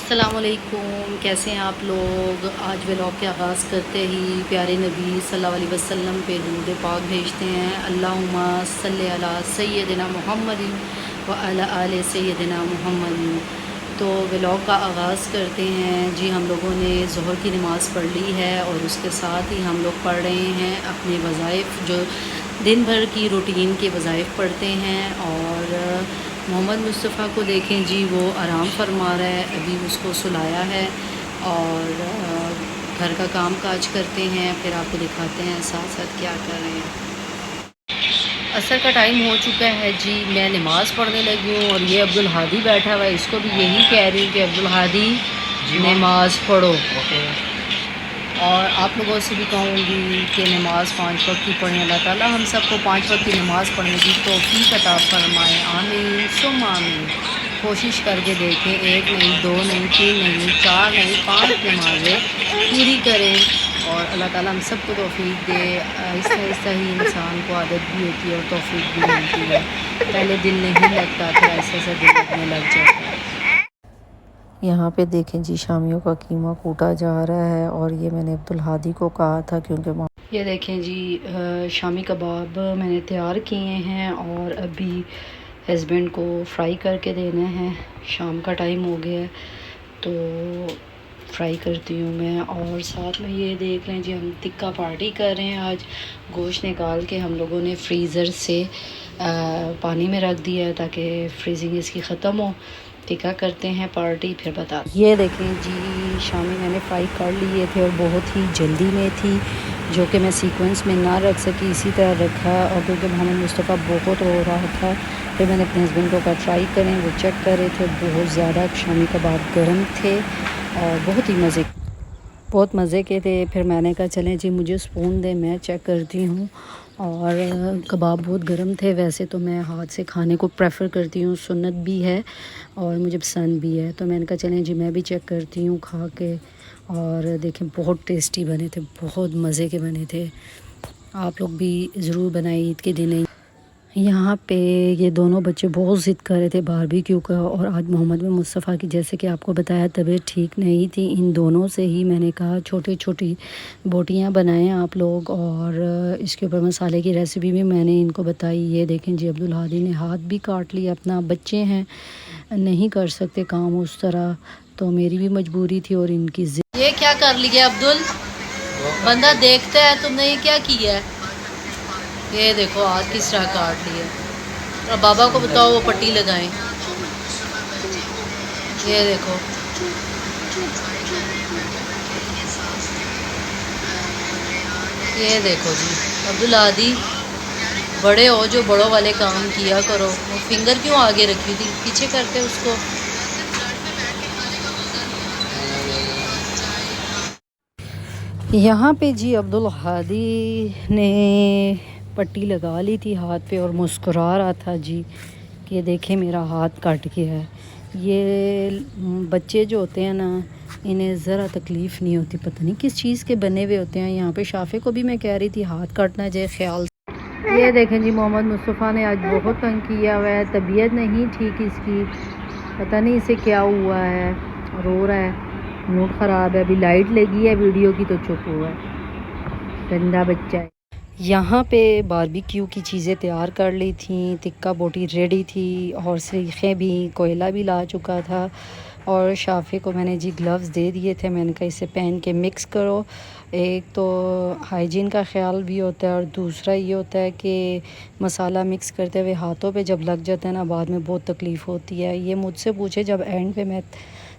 अस्सलामुअलैकुम, कैसे हैं आप लोग। आज व्लॉग के आगाज़ करते ही प्यारे नबी सल्लल्लाहु अलैहि वसल्लम पे दुरूद पाक भेजते हैं। अल्लाहुम्मा सल्ली अला सय्यदिना मुहम्मदिन व अला आले सय्यदिना मुहम्मदिन। तो व्लॉग का आगाज़ करते हैं जी। हम लोगों ने ज़ोहर की नमाज़ पढ़ ली है और उसके साथ ही हम लोग पढ़ रहे हैं अपने वज़ाइफ, जो दिन भर की रूटीन के वज़ाइफ पढ़ते हैं। और मोहम्मद मुस्तफ़ा को देखें जी, वो आराम फरमा रहा है, अभी उसको सुलाया है और घर का काम काज करते हैं, फिर आपको दिखाते हैं साथ साथ क्या कर रहे हैं। असर का टाइम हो चुका है जी, मैं नमाज़ पढ़ने लगी हूँ और ये अब्दुल हादी बैठा हुआ है, इसको भी यही कह रही हूँ कि अब्दुल हादी नमाज़ पढ़ो। और आप लोगों से भी कहूँगी कि नमाज़ 5 वक्त की पढ़ें। अल्लाह ताला हम सबको 5 वक्त की नमाज़ पढ़ने की तौफ़ीक अता फ़रमाए, आमीन सुम्मा आमीन। कोशिश करके देखें, 1 नहीं, 2 नहीं, 3 नहीं, 4 नहीं, 5 नमाज़ें पूरी करें और अल्लाह ताला हम सबको तौफ़ीक दे। आहिस्ता आहिस्ता ही इंसान को आदत भी होती है और तौफ़ीक भी मिलती है। पहले दिल नहीं लगता, फिर ऐसा ऐसा दिल लगने लग जाता है। यहाँ पे देखें जी, शामियों का कीमा कूटा जा रहा है और ये मैंने अब्दुल हादी को कहा था क्योंकि ये देखें जी, शामी कबाब मैंने तैयार किए हैं और अभी हस्बैंड को फ्राई करके देने हैं। शाम का टाइम हो गया है तो फ्राई करती हूँ मैं। और साथ में ये देख लें जी, हम टिक्का पार्टी कर रहे हैं आज। गोश्त निकाल के हम लोगों ने फ्रीज़र से पानी में रख दिया है ताकि फ्रीजिंग इसकी ख़त्म हो। टिक्का करते हैं पार्टी, फिर बता। ये देखें जी, शामी मैंने फ्राई कर लिए थे और बहुत ही जल्दी में थी, जो कि मैं सीक्वेंस में ना रख सकी, इसी तरह रखा। और क्योंकि मोहम्मद मुस्तफ़ा बहुत रो रहा था, फिर मैंने अपने हस्बैंड को कहा ट्राई करें। वो चेक कर रहे थे, बहुत ज़्यादा शामी कबाब गर्म थे और बहुत मज़े के थे। फिर मैंने कहा चलें जी, मुझे स्पून दें, मैं चेक करती हूँ। और कबाब बहुत गर्म थे। वैसे तो मैं हाथ से खाने को प्रेफर करती हूँ, सुन्नत भी है और मुझे पसंद भी है। तो मैंने कहा चलें जी, मैं भी चेक करती हूँ खा के। और देखें, बहुत टेस्टी बने थे, बहुत मज़े के बने थे। आप लोग भी ज़रूर बनाइए ईद के दिन। यहाँ पे ये दोनों बच्चे बहुत ज़िद कर रहे थे बारबेक्यू का। और आज मोहम्मद मुस्तफ़ा की, जैसे कि आपको बताया, तबीयत ठीक नहीं थी। इन दोनों से ही मैंने कहा छोटी छोटी बोटियाँ बनाएं आप लोग, और इसके ऊपर मसाले की रेसिपी भी मैंने इनको बताई। ये देखें जी, अब्दुल हादी ने हाथ भी काट लिया अपना। बच्चे हैं, नहीं कर सकते काम उस तरह, तो मेरी भी मजबूरी थी और इनकी ज़िद। ये क्या कर लिया अब्दुल, बंदा देखता है, तुमने ये क्या किया है। ये देखो हाथ किस तरह काट लिया। और बाबा को बताओ वो पट्टी लगाएं। ये देखो, ये देखो जी, अब्दुल हादी बड़े हो, जो बड़ों वाले काम किया करो। वो फिंगर क्यों आगे रखी थी, पीछे करते उसको। यहाँ पे जी अब्दुल हादी ने पट्टी लगा ली थी हाथ पे और मुस्कुरा रहा था जी कि देखें मेरा हाथ कट गया है। ये बच्चे जो होते हैं ना, इन्हें ज़रा तकलीफ़ नहीं होती, पता नहीं किस चीज़ के बने हुए होते हैं। यहाँ पे शाफ़े को भी मैं कह रही थी हाथ काटना चाहिए ख्याल से। ये देखें जी, मोहम्मद मुस्तफ़ा ने आज बहुत तंग किया हुआ है, तबीयत नहीं ठीक इसकी, पता नहीं इसे क्या हुआ है, रो रहा है, मूड ख़राब है। अभी लाइट लगी है वीडियो की तो चुप हुआ है, गंदा बच्चा है। यहाँ पे बारबेक्यू की चीज़ें तैयार कर ली थी, टिक्का बोटी रेडी थी और सीखें भी, कोयला भी ला चुका था। और शाफ़े को मैंने जी ग्लव्स दे दिए थे, मैंने कहा इसे पहन के मिक्स करो। एक तो हाइजीन का ख्याल भी होता है और दूसरा ये होता है कि मसाला मिक्स करते हुए हाथों पे जब लग जाता है ना, बाद में बहुत तकलीफ़ होती है। ये मुझसे पूछे, जब एंड पे मैं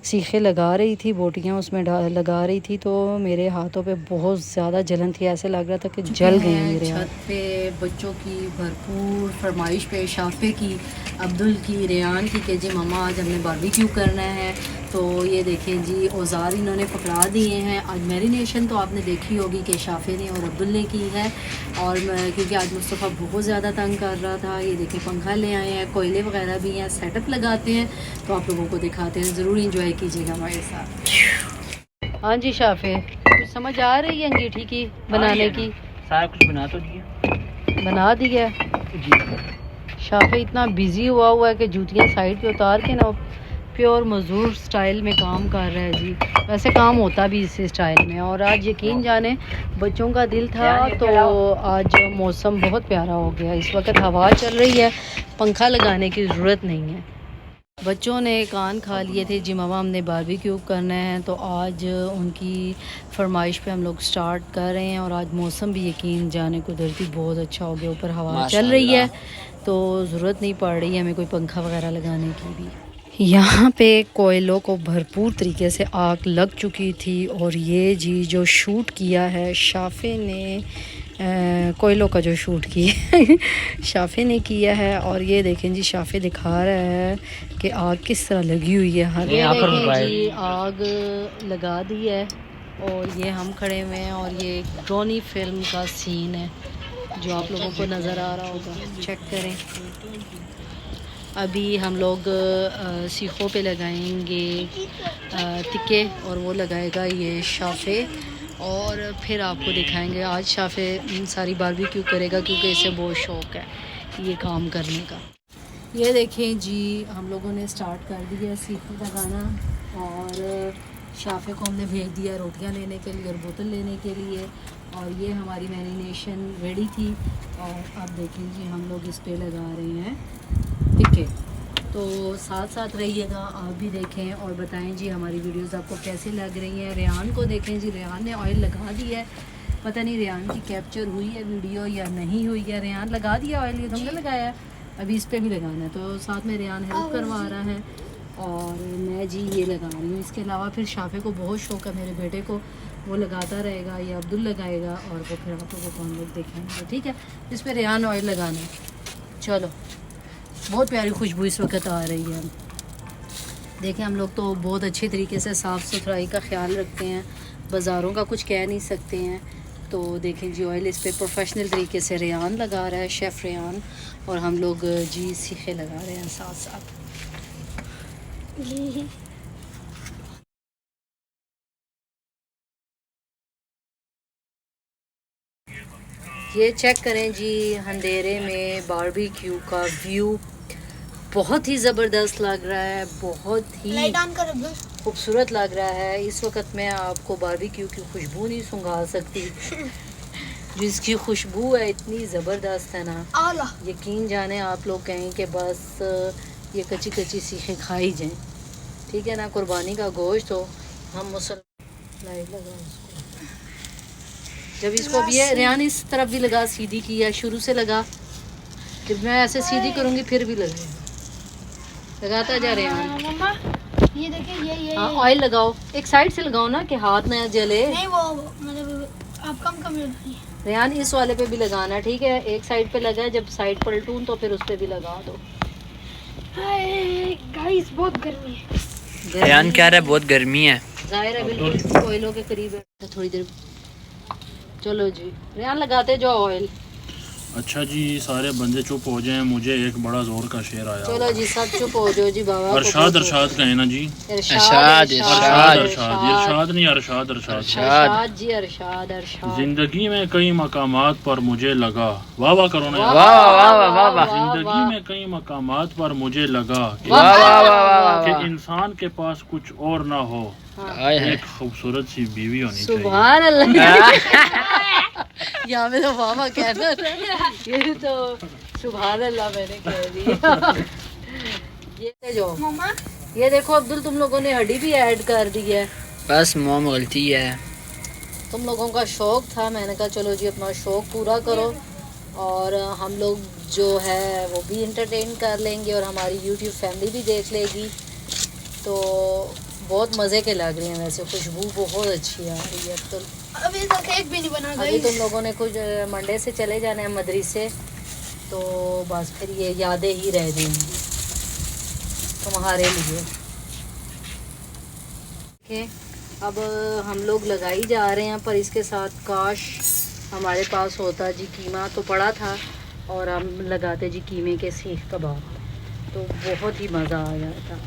सीखे लगा रही थी, बोटियाँ उसमें लगा रही थी, तो मेरे हाथों पे बहुत ज़्यादा जलन थी, ऐसे लग रहा था कि जल गए हैं मेरे हाथ। छत पे बच्चों की भरपूर फरमाइश पे, शाफ़े की, अब्दुल की, रेहान की कि जी मम्मा आज हमने बारबेक्यू करना है। तो ये देखें जी, औज़ार इन्होंने पकड़ा दिए हैं। आज मैरिनेशन तो आपने देखी होगी कि शाफ़े ने और अब्दुल ने की है। और क्योंकि आज मुस्तफ़ा बहुत ज़्यादा तंग कर रहा था, ये देखें पंखा ले आए हैं, कोयले वगैरह भी हैं, सेटअप लगाते हैं, तो आप लोगों को दिखाते हैं, ज़रूर इंजॉय कीजिएगा हमारे साथ। हाँ जी शाफ़े, कुछ समझ आ रही है अंगीठी की बनाने की? सारा कुछ बना तो दिया, बना दिया जी। शाफ़े इतना बिज़ी हुआ है कि जूतियाँ साइड पे उतार के ना प्योर मज़दूर स्टाइल में काम कर रहा है जी। वैसे काम होता भी इसी स्टाइल में। और आज यकीन जाने बच्चों का दिल था तो आज मौसम बहुत प्यारा हो गया। इस वक्त हवा चल रही है, पंखा लगाने की ज़रूरत नहीं है। बच्चों ने कान खा लिए थे जी मामा हमने बारबेक्यू करना है, तो आज उनकी फरमाइश पे हम लोग स्टार्ट कर रहे हैं। और आज मौसम भी यकीन जाने कुदरती बहुत अच्छा हो गया, ऊपर हवा चल रही है तो ज़रूरत नहीं पड़ रही है हमें कोई पंखा वगैरह लगाने की भी। यहाँ पे कोयलों को भरपूर तरीके से आग लग चुकी थी। और ये जी जो शूट किया है शाफे ने, कोयलों का जो शूट किया शाफे ने किया है। और ये देखें जी शाफे दिखा रहा है कि आग किस तरह लगी हुई है। हर ये देखें जी आग लगा दी है और ये हम खड़े हुए हैं। और ये ड्रोनी फिल्म का सीन है जो आप लोगों को नज़र आ रहा होगा, चेक करें। अभी हम लोग सीखों पे लगाएंगे टिक्के और वो लगाएगा ये शाफे। और फिर आपको दिखाएंगे। आज शाफे सारी बारबेक्यू करेगा क्योंकि इसे बहुत शौक़ है ये काम करने का। ये देखें जी हम लोगों ने स्टार्ट कर दिया सीखे लगाना। और शाफे को हमने भेज दिया रोटियां लेने के लिए और बोतल लेने के लिए। और ये हमारी मैरिनेशन रेडी थी। और अब देखें जी हम लोग इस पे लगा रहे हैं टिक्के। तो साथ साथ रहिएगा, आप भी देखें और बताएं जी हमारी वीडियोस आपको कैसे लग रही हैं। रेहान को देखें जी, रेहान ने ऑयल लगा दिया है। पता नहीं रेहान की कैप्चर हुई है वीडियो या नहीं हुई है। रेहान लगा दिया ऑयल, ये तुमने लगाया है, अभी इस पर भी लगाना है। तो साथ में रेहान हेल्प करवा रहा है और मैं जी ये लगा रही हूँ। इसके अलावा फिर शाफे को बहुत शौक़ है मेरे बेटे को, वो लगाता रहेगा या अब्दुल लगाएगा और वो फिर आप लोगों को हम लोग देखेंगे। ठीक है, इस पर रेहान ऑयल लगाना है। चलो, बहुत प्यारी खुशबू इस वक्त आ रही है। देखें हम लोग तो बहुत अच्छे तरीके से साफ़ सुथराई का ख्याल रखते हैं, बाज़ारों का कुछ कह नहीं सकते हैं। तो देखें जी ऑयल इस पे प्रोफेशनल तरीके से रेहान लगा रहा है, शेफ़ रेहान। और हम लोग जी सीखे लगा रहे हैं साथ साथ। ये चेक करें जी अंधेरे में बारबेक्यू का व्यू बहुत ही ज़बरदस्त लग रहा है, बहुत ही खूबसूरत लग रहा है। इस वक्त मैं आपको बारबेक्यू की खुशबू नहीं सुंघा सकती जिसकी खुशबू है इतनी ज़बरदस्त है ना, यकीन जाने आप लोग कहें कि बस ये कच्ची कच्ची सीखें खाई जाएं। ठीक है ना, कुर्बानी का गोश्त हो। हम लाइट लगा इसको, जब इसको भी है रेहान इस तरफ भी लगा, सीधी की है शुरू से लगा। जब मैं ऐसे सीधी करूँगी फिर भी लगेगा, लगाता जा रहे हैं। मम्मा ये देखिए ये हाँ ऑयल लगाओ, एक साइड से लगाओ ना कि हाथ ना जले। नहीं वो मतलब आप कम लगाइए। रेहान इस वाले पे भी लगाना है, ठीक है। एक साइड पे लगा, जब साइड पलटूं तो फिर उस पे भी लगा दो। गाइस बहुत गर्मी है। रेहान क्या रहा है, बहुत गर्मी है। जाहिर है बिल्कुल कोयलों के करीब है। तो थोड़ी देर चलो जी रेहान लगाते जाओ ऑयल। अच्छा जी सारे बंदे चुप हो जाएं, मुझे एक बड़ा जोर का शेर आया। चलो जी सब चुप हो जाओ जी। बाबा अरशाद अरशाद कहे ना जी, अरशाद अरशाद अरशाद इरशाद नहीं अरशाद अरशाद अरशाद जी, अरशाद अरशाद। जिंदगी में कई मकामात पर मुझे लगा, वाह वाह करो ना, वाह वाह वाह वाह। जिंदगी में कई मकामात पर मुझे लगा वाह वाह वाह कि इंसान के पास कुछ और ना हो, एक खूबसूरत सी बीवी होनी चाहिए। सुभान अल्लाह। यहाँ में तो मामा कहना था, ये तो सुभान अल्लाह मैंने कह दिया। ये जो मम्मा ये देखो अब्दुल, तुम लोगों ने हड्डी भी ऐड कर दी है। बस मोम गलती है, तुम लोगों का शौक था, मैंने कहा चलो जी अपना शौक पूरा करो और हम लोग जो है वो भी इंटरटेन कर लेंगे और हमारी यूट्यूब फैमिली भी देख लेगी। तो बहुत मज़े के लग रहे हैं, वैसे खुशबू बहुत अच्छी आ रही है। तो अभी तक एक भी नहीं बना अभी तुम लोगों ने कुछ मंडे से चले जाना है मदरसे, तो बस फिर ये यादें ही रह जाएंगी तुम्हारे लिए। ओके, अब हम लोग लगाई जा रहे हैं, पर इसके साथ काश हमारे पास होता जी कीमा तो पड़ा था और हम लगाते जी कीमे के सीख कबाब, तो बहुत ही मज़ा आ जाता।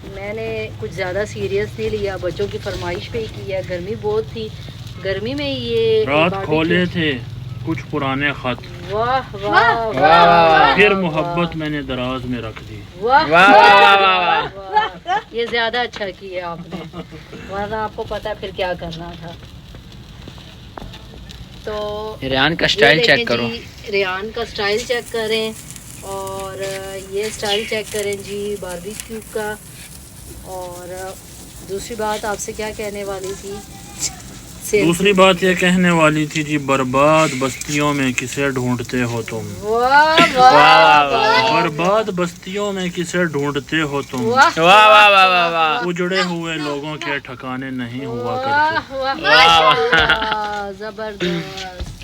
मैंने कुछ ज़्यादा सीरियस नहीं लिया, बच्चों की फरमाइश पे ही किया। गर्मी बहुत थी, गर्मी में ये रात खोले थे कुछ पुराने खत, वाह वाह वाह, फिर मोहब्बत मैंने दराज में रख दी। वाह वाह वाह वाह वाह। ये ज़्यादा अच्छा किया आपने, वरना आपको पता है फिर क्या करना था। तो रेहान का ये स्टाइल देखें चेक करो। जी, रेहान का स्टाइल चेक करें और ये स्टाइल चेक करें जी बारबेक्यू का। और दूसरी बात आपसे क्या कहने वाली थी, दूसरी बात ये कहने वाली थी जी, बर्बाद बस्तियों में किसे ढूंढते हो तुम। वाह वाह वाह वाह बर्बाद बस्तियों में किसे ढूंढते हो तुम। वाह वाह वाह वाह वाह वाह। उजड़े हुए लोगों के ठिकाने नहीं हुआ करते। वाह वाह माशाल्लाह, जबरदस्त।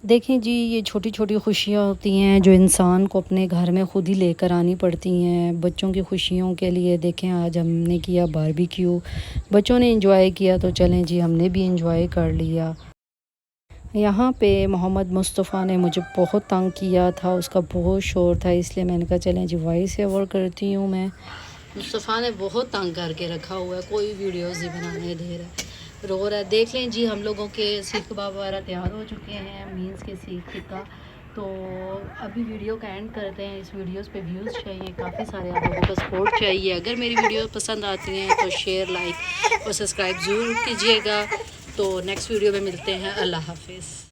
देखें जी, ये छोटी छोटी खुशियाँ होती हैं जो इंसान को अपने घर में ख़ुद ही लेकर आनी पड़ती हैं। बच्चों की खुशियों के लिए देखें आज हमने किया बारबेक्यू, बच्चों ने एंजॉय किया तो चलें जी हमने भी एंजॉय कर लिया। यहाँ पे मोहम्मद मुस्तफ़ा ने मुझे बहुत तंग किया था, उसका बहुत शोर था, इसलिए मैंने कहा चलें जी वॉइस ओवर करती हूँ मैं। मुस्तफ़ा ने बहुत तंग करके रखा हुआ है, कोई वीडियोज़ नहीं बनाने दे रहा है, रो रहा है। देख लें जी, हम लोगों के सीख कबाब वगैरह तैयार हो चुके हैं, मीन्स के सीख टिक्का। तो अभी वीडियो का एंड करते हैं। इस वीडियोस पे व्यूज़ चाहिए, काफ़ी सारे आप लोगों का सपोर्ट चाहिए। अगर मेरी वीडियो पसंद आती हैं तो शेयर, लाइक और सब्सक्राइब ज़रूर कीजिएगा। तो नेक्स्ट वीडियो में मिलते हैं। अल्लाह हाफिज़।